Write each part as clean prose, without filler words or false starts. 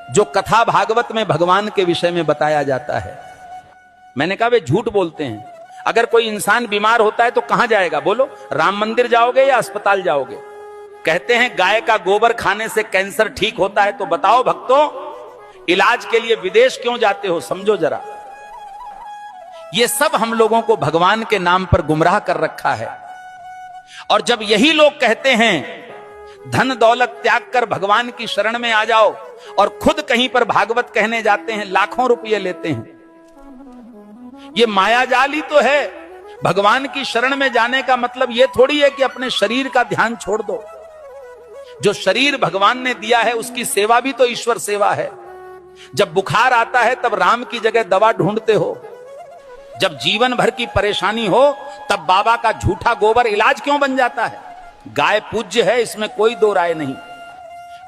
जो कथा भागवत में भगवान के विषय में बताया जाता है। मैंने कहा वे झूठ बोलते हैं। अगर कोई इंसान बीमार होता है तो कहां जाएगा बोलो? राम मंदिर जाओगे या अस्पताल जाओगे? कहते हैं गाय का गोबर खाने से कैंसर ठीक होता है, तो बताओ भक्तों, इलाज के लिए विदेश क्यों जाते हो? समझो जरा। ये सब हम लोगों को भगवान के नाम पर गुमराह कर रखा है। और जब यही लोग कहते हैं धन दौलत त्याग कर भगवान की शरण में आ जाओ, और खुद कहीं पर भागवत कहने जाते हैं, लाखों रुपये लेते हैं। ये मायाजाल ही तो है। भगवान की शरण में जाने का मतलब यह थोड़ी है कि अपने शरीर का ध्यान छोड़ दो। जो शरीर भगवान ने दिया है उसकी सेवा भी तो ईश्वर सेवा है। जब बुखार आता है तब राम की जगह दवा ढूंढते हो। जब जीवन भर की परेशानी हो तब बाबा का झूठा गोबर इलाज क्यों बन जाता है? गाय पूज्य है, इसमें कोई दो राय नहीं,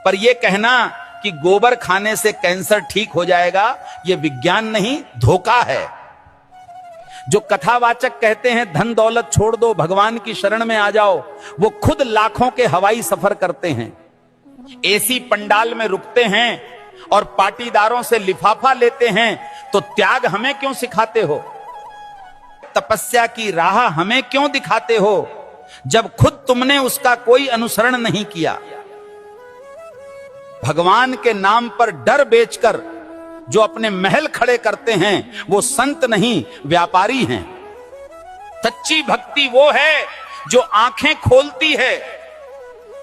पर यह कहना कि गोबर खाने से कैंसर ठीक हो जाएगा, यह विज्ञान नहीं, धोखा है। जो कथावाचक कहते हैं धन दौलत छोड़ दो, भगवान की शरण में आ जाओ, वो खुद लाखों के हवाई सफर करते हैं, एसी पंडाल में रुकते हैं और पाटीदारों से लिफाफा लेते हैं। तो त्याग हमें क्यों सिखाते हो? तपस्या की राह हमें क्यों दिखाते हो, जब खुद तुमने उसका कोई अनुसरण नहीं किया? भगवान के नाम पर डर बेचकर जो अपने महल खड़े करते हैं वो संत नहीं, व्यापारी हैं। सच्ची भक्ति वो है जो आंखें खोलती है,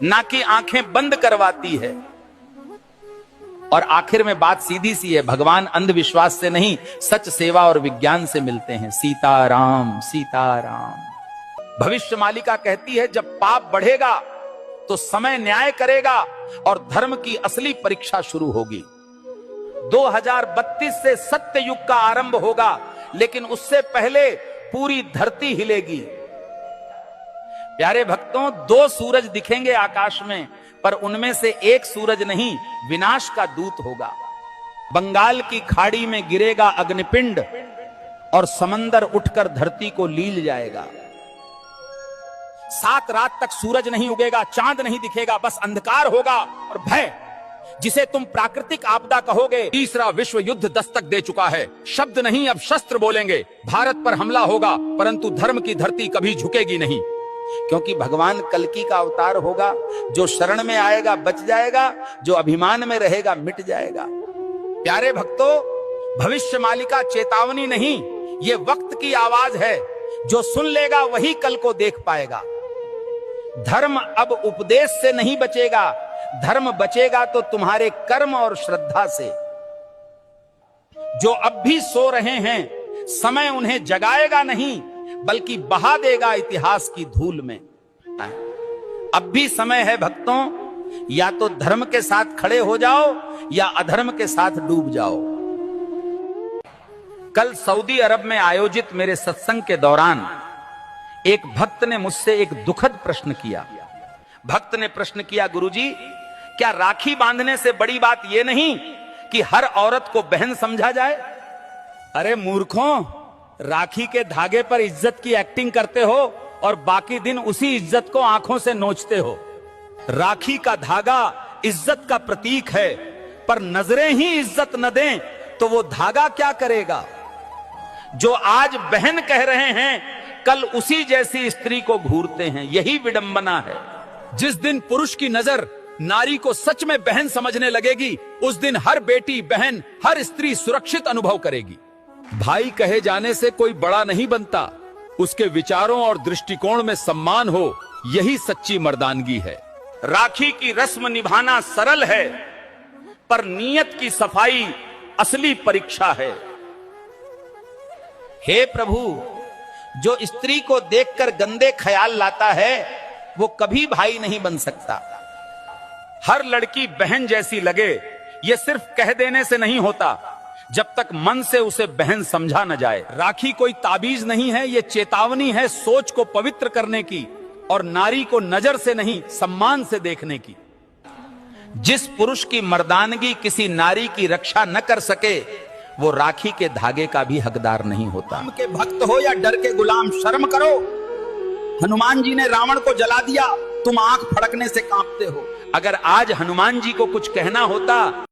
ना कि आंखें बंद करवाती है। और आखिर में बात सीधी सी है, भगवान अंधविश्वास से नहीं, सच सेवा और विज्ञान से मिलते हैं। सीताराम सीताराम। भविष्य मालिका कहती है जब पाप बढ़ेगा तो समय न्याय करेगा और धर्म की असली परीक्षा शुरू होगी। 2032 से सत्य युग का आरंभ होगा, लेकिन उससे पहले पूरी धरती हिलेगी। प्यारे भक्तों, 2 सूरज दिखेंगे आकाश में, पर उनमें से एक सूरज नहीं, विनाश का दूत होगा। बंगाल की खाड़ी में गिरेगा अग्निपिंड और समंदर उठकर धरती को लील जाएगा। 7 रात तक सूरज नहीं उगेगा, चांद नहीं दिखेगा, बस अंधकार होगा और भय। जिसे तुम प्राकृतिक आपदा कहोगे, तीसरा विश्व युद्ध दस्तक दे चुका है। शब्द नहीं, अब शस्त्र बोलेंगे। भारत पर हमला होगा, परंतु धर्म की धरती कभी झुकेगी नहीं, क्योंकि भगवान कल्कि का अवतार होगा। जो शरण में आएगा बच जाएगा, जो अभिमान में रहेगा मिट जाएगा। प्यारे भक्तों, भविष्य मालिका चेतावनी नहीं, ये वक्त की आवाज है। जो सुन लेगा वही कल को देख पाएगा। धर्म अब उपदेश से नहीं बचेगा, धर्म बचेगा तो तुम्हारे कर्म और श्रद्धा से। जो अब भी सो रहे हैं, समय उन्हें जगाएगा नहीं, बल्कि बहा देगा इतिहास की धूल में। अब भी समय है भक्तों, या तो धर्म के साथ खड़े हो जाओ या अधर्म के साथ डूब जाओ। कल सऊदी अरब में आयोजित मेरे सत्संग के दौरान एक भक्त ने मुझसे एक दुखद प्रश्न किया। भक्त ने प्रश्न किया, गुरुजी, क्या राखी बांधने से बड़ी बात यह नहीं कि हर औरत को बहन समझा जाए? अरे मूर्खों, राखी के धागे पर इज्जत की एक्टिंग करते हो और बाकी दिन उसी इज्जत को आंखों से नोचते हो। राखी का धागा इज्जत का प्रतीक है, पर नजरें ही इज्जत न दें तो वो धागा क्या करेगा? जो आज बहन कह रहे हैं, कल उसी जैसी स्त्री को घूरते हैं। यही विडंबना है। जिस दिन पुरुष की नजर नारी को सच में बहन समझने लगेगी, उस दिन हर बेटी, बहन, हर स्त्री सुरक्षित अनुभव करेगी। भाई कहे जाने से कोई बड़ा नहीं बनता, उसके विचारों और दृष्टिकोण में सम्मान हो, यही सच्ची मर्दानगी है। राखी की रस्म निभाना सरल है, पर नीयत की सफाई असली परीक्षा है। हे प्रभु, जो स्त्री को देखकर गंदे ख्याल लाता है वो कभी भाई नहीं बन सकता। हर लड़की बहन जैसी लगे, ये सिर्फ कह देने से नहीं होता, जब तक मन से उसे बहन समझा न जाए। राखी कोई ताबीज नहीं है, ये चेतावनी है सोच को पवित्र करने की और नारी को नजर से नहीं सम्मान से देखने की। जिस पुरुष की मर्दानगी किसी नारी की रक्षा न कर सके, वो राखी के धागे का भी हकदार नहीं होता। राम के भक्त हो या डर के गुलाम, शर्म करो। हनुमान जी ने रावण को जला दिया, तुम आंख फड़कने से कांपते हो। अगर आज हनुमान जी को कुछ कहना होता